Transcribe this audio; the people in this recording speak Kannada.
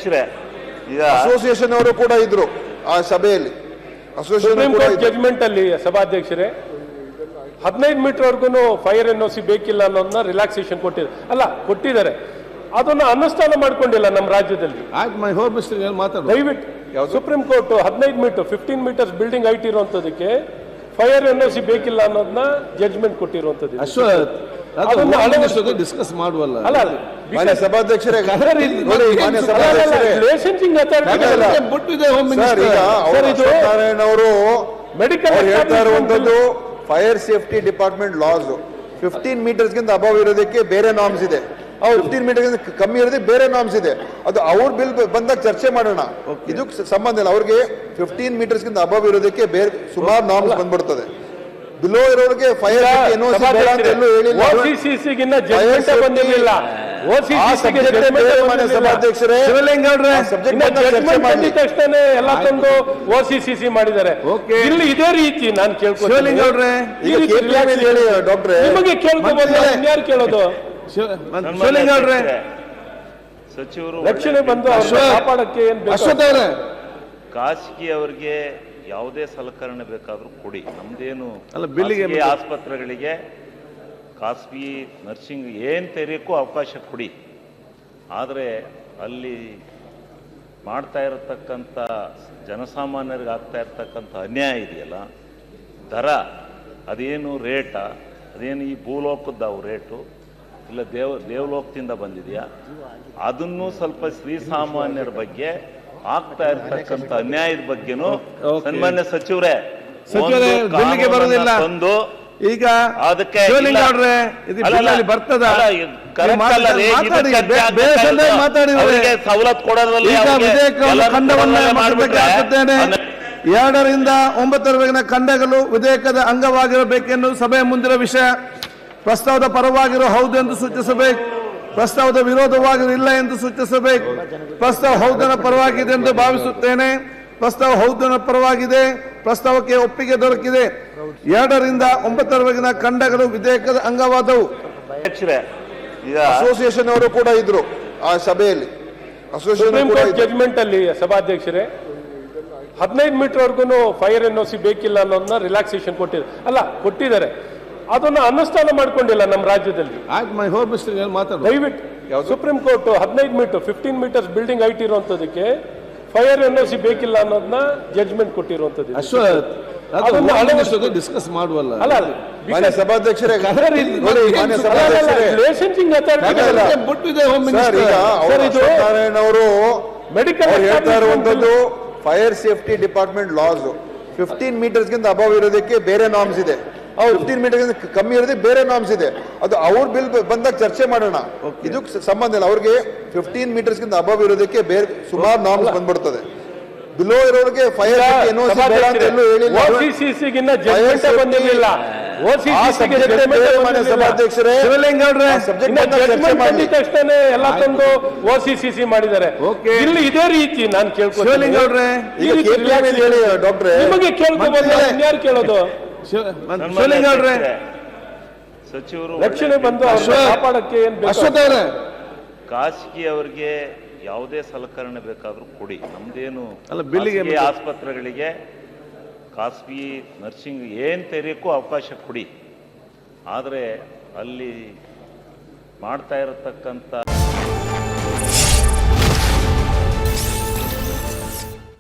ಅಧ್ಯಕ್ಷರೇ, ಈಗ ಅಸೋಸಿಯೇಷನ್ ಅವರು ಕೂಡ ಇದ್ರು ಆ ಸಭೆಯಲ್ಲಿ. ಸುಪ್ರೀಂ ಕೋರ್ಟ್ ಜಡ್ಜ್ಮೆಂಟ್ ಅಲ್ಲಿ ಸಭಾಧ್ಯಕ್ಷರೇ 15 ಮೀಟರ್ ವರ್ಗು ಫೈರ್ NOC ಬೇಕಿಲ್ಲ ಅನ್ನೋದನ್ನ ರಿಲ್ಯಾಕ್ಸೇಷನ್ ಕೊಟ್ಟಿದ್ದಾರೆ. ಅದನ್ನ ಅನುಷ್ಠಾನ ಮಾಡ್ಕೊಂಡಿಲ್ಲ ನಮ್ಮ ರಾಜ್ಯದಲ್ಲಿ. ದಯವಿಟ್ಟು supreme court 15 meter 15 meters building height ಇರುವಂತದಕ್ಕೆ ಫೈರ್ NOC ಬೇಕಿಲ್ಲ ಅನ್ನೋದನ್ನ ಜಡ್ಜ್ಮೆಂಟ್ ಕೊಟ್ಟಿರುವಂತದ್ದು. ಡಿಸ್ಕಸ್ ಮಾಡುವಲ್ಲ ಮಾನ್ಯ ಸಭಾಧ್ಯಕ್ಷರೇ, ನಾರಾಯಣ ಅವರು ಮೆಡಿಕಲ್ ಹೇಳ್ತಾ ಇರುವಂತದ್ದು ಫೈರ್ ಸೇಫ್ಟಿ ಡಿಪಾರ್ಟ್ಮೆಂಟ್ ಲಾಸ್ 15 ಮೀಟರ್ಸ್ಗಿಂತ ಅಬವ್ ಇರೋದಕ್ಕೆ ಬೇರೆ ನಾರ್ಮ್ಸ್ ಇದೆ, 15 ಮೀಟರ್ ಕಮ್ಮಿ ಇರೋದಕ್ಕೆ ಬೇರೆ ನಾರ್ಮ್ಸ್ ಇದೆ. ಅದು ಅವ್ರ ಬಿಲ್ ಬಂದಾಗ ಚರ್ಚೆ ಮಾಡೋಣ, ಇದಕ್ಕೆ ಸಂಬಂಧ ಇಲ್ಲ. ಅವ್ರಿಗೆ 15 ಮೀಟರ್ಸ್ಗಿಂತ ಅಬವ್ ಇರೋದಕ್ಕೆ ಬೇರೆ ಸುಮಾರು ನಾರ್ಮ್ಸ್ ಬಂದ್ಬಿಡ್ತದೆ. ಬಿಲೋ ಇರೋರಿಗೆ ಫೈರ್ ಸಭಾಧ್ಯಕ್ಷರೇ ಎಲ್ಲ ತಂದು OCCC ಮಾಡಿದ್ದಾರೆ. ಇಲ್ಲಿ ಇದೇ ರೀತಿ ನಾನು ಕೇಳ್ಕೊಳ್ತೀನಿ, ಡಾಕ್ಟ್ರೆ ನಿಮಗೆ ಕೇಳ್ಕೊಬೋದು, ಇನ್ಯಾರು ಕೇಳೋದು? ಸಚಿವರು ರಕ್ಷಣೆ ಬಂದು ಕಾಪಾಡಕ್ಕೆ ಏನ್ ಖಾಸಗಿ ಅವರಿಗೆ ಯಾವುದೇ ಸಲಕರಣೆ ಬೇಕಾದ್ರೂ ಕೊಡಿ, ನಮ್ದೇನು ಆಸ್ಪತ್ರೆಗಳಿಗೆ ಖಾಸಗಿ ನರ್ಸಿಂಗ್ ಏನ್ ತೆರೆಯಕ್ಕೂ ಅವಕಾಶ ಕೊಡಿ. ಆದರೆ ಅಲ್ಲಿ ಮಾಡ್ತಾ ಇರತಕ್ಕಂಥ ಜನಸಾಮಾನ್ಯರಿಗೆ ಆಗ್ತಾ ಇರ್ತಕ್ಕಂಥ ಅನ್ಯಾಯ ಇದೆಯಲ್ಲ, ದರ ಅದೇನು ರೇಟ, ಅದೇನು ಈ ಭೂಲೋಕದ್ದಾವು ರೇಟು ಇಲ್ಲ ದೇವಲೋಕದಿಂದ ಬಂದಿದೆಯಾ, ಅದನ್ನು ಸ್ವಲ್ಪ ಶ್ರೀಸಾಮಾನ್ಯರ ಬಗ್ಗೆ ಆಗ್ತಾ ಇರ್ತಕ್ಕಂಥ ಅನ್ಯಾಯದ ಬಗ್ಗೆನೂ ಸನ್ಮಾನ್ಯ ಸಚಿವರೇ ಬರೋದಿಲ್ಲ. ಈಗ ಅದಕ್ಕೆ ಬರ್ತದ ಸವಲತ್ತು ಕೊಡೋದ್ರಲ್ಲಿ 2ರಿಂದ 9ರವರೆಗಿನ ಖಂಡಗಳು ವಿಧೇಯಕದ ಅಂಗವಾಗಿರಬೇಕೆಂದು ಸಭೆಯ ಮುಂದಿನ ವಿಷಯ. ಪ್ರಸ್ತಾವದ ಪರವಾಗಿರೋ ಹೌದು ಎಂದು ಸೂಚಿಸಬೇಕು, ಪ್ರಸ್ತಾವದ ವಿರೋಧವಾಗಿರೋ ಇಲ್ಲ ಎಂದು ಸೂಚಿಸಬೇಕು. ಪ್ರಸ್ತಾವ ಹೌದನ ಪರವಾಗಿದೆ ಎಂದು ಭಾವಿಸುತ್ತೇನೆ. ಪ್ರಸ್ತಾವ ಹೌದನ ಪರವಾಗಿದೆ. ಪ್ರಸ್ತಾವಕ್ಕೆ ಒಪ್ಪಿಗೆ ದೊರಕಿದೆ. 2ರಿಂದ 9ರವರೆಗಿನ ಖಂಡಗಳು ವಿಧೇಯಕದ ಅಂಗವಾದವು. ಅಸೋಸಿಯೇಷನ್ ಅವರು ಕೂಡ ಇದ್ರು ಆ ಸಭೆಯಲ್ಲಿ. ಸುಪ್ರೀಂ ಕೋರ್ಟ್ ಜಡ್ಜ್ಮೆಂಟ್ ಅಲ್ಲಿ ಸಭಾಧ್ಯಕ್ಷರೇ 15 ಮೀಟರ್ ವರ್ಗು ಫೈರ್ NOC ಬೇಕಿಲ್ಲ ಅನ್ನೋದನ್ನ ರಿಲ್ಯಾಕ್ಸೇಷನ್ ಕೊಟ್ಟಿದ್ದಾರೆ. ಅದನ್ನ ಅನುಷ್ಠಾನ ಮಾಡ್ಕೊಂಡಿಲ್ಲ ನಮ್ಮ ರಾಜ್ಯದಲ್ಲಿ. ದಯವಿಟ್ಟು supreme court 15 meter 15 meters building height ಇರುವಂತದಕ್ಕೆ ಫೈರ್ NOC ಬೇಕಿಲ್ಲ ಅನ್ನೋದನ್ನ ಜಡ್ಜ್ಮೆಂಟ್ ಕೊಟ್ಟಿರುವಂತದ್ದು. ಡಿಸ್ಕಸ್ ಮಾಡುವಲ್ಲ ಮಾನ್ಯ ಸಭಾಧ್ಯಕ್ಷರೇ, ನಾರಾಯಣ ಅವರು ಮೆಡಿಕಲ್ ಹೇಳ್ತಾ ಇರುವಂತದ್ದು ಫೈರ್ ಸೇಫ್ಟಿ ಡಿಪಾರ್ಟ್ಮೆಂಟ್ ಲಾಸ್ 15 ಮೀಟರ್ಸ್ಗಿಂತ ಅಬವ್ ಇರೋದಕ್ಕೆ ಬೇರೆ ನಾರ್ಮ್ಸ್ ಇದೆ, 15 ಮೀಟರ್ ಕಮ್ಮಿ ಇರೋದಕ್ಕೆ ಬೇರೆ ನಾರ್ಮ್ಸ್ ಇದೆ. ಅದು ಅವ್ರ ಬಿಲ್ ಬಂದಾಗ ಚರ್ಚೆ ಮಾಡೋಣ, ಇದಕ್ಕೆ ಸಂಬಂಧ ಇಲ್ಲ. ಅವ್ರಿಗೆ 15 ಮೀಟರ್ಸ್ಗಿಂತ ಅಬವ್ ಇರೋದಕ್ಕೆ ಬೇರೆ ಸುಮಾರು ನಾರ್ಮ್ಸ್ ಬಂದ್ಬಿಡ್ತದೆ. ಬಿಲೋ ಇರೋರಿಗೆ ಫೈರ್ ಸಭಾಧ್ಯಕ್ಷರೇ ಎಲ್ಲ ತಂದು OCCC ಮಾಡಿದ್ದಾರೆ. ಇಲ್ಲಿ ಇದೇ ರೀತಿ ನಾನು ಕೇಳ್ಕೊಳ್ತೀನಿ, ಡಾಕ್ಟ್ರೆ ನಿಮಗೆ ಕೇಳ್ಕೊಬೋದು, ಇನ್ಯಾರು ಕೇಳೋದು? ಸಚಿವರು ರಕ್ಷಣೆ ಬಂದು ಕಾಪಾಡಕ್ಕೆ ಏನ್ ಖಾಸಗಿ ಅವರಿಗೆ ಯಾವುದೇ ಸಲಕರಣೆ ಬೇಕಾದ್ರೂ ಕೊಡಿ, ನಮ್ದೇನು ಆಸ್ಪತ್ರೆಗಳಿಗೆ ಖಾಸಗಿ ನರ್ಸಿಂಗ್ ಏನ್ ತೆರೆಯಕ್ಕೂ ಅವಕಾಶ ಕೊಡಿ. ಆದರೆ ಅಲ್ಲಿ ಮಾಡ್ತಾ ಇರತಕ್ಕಂಥ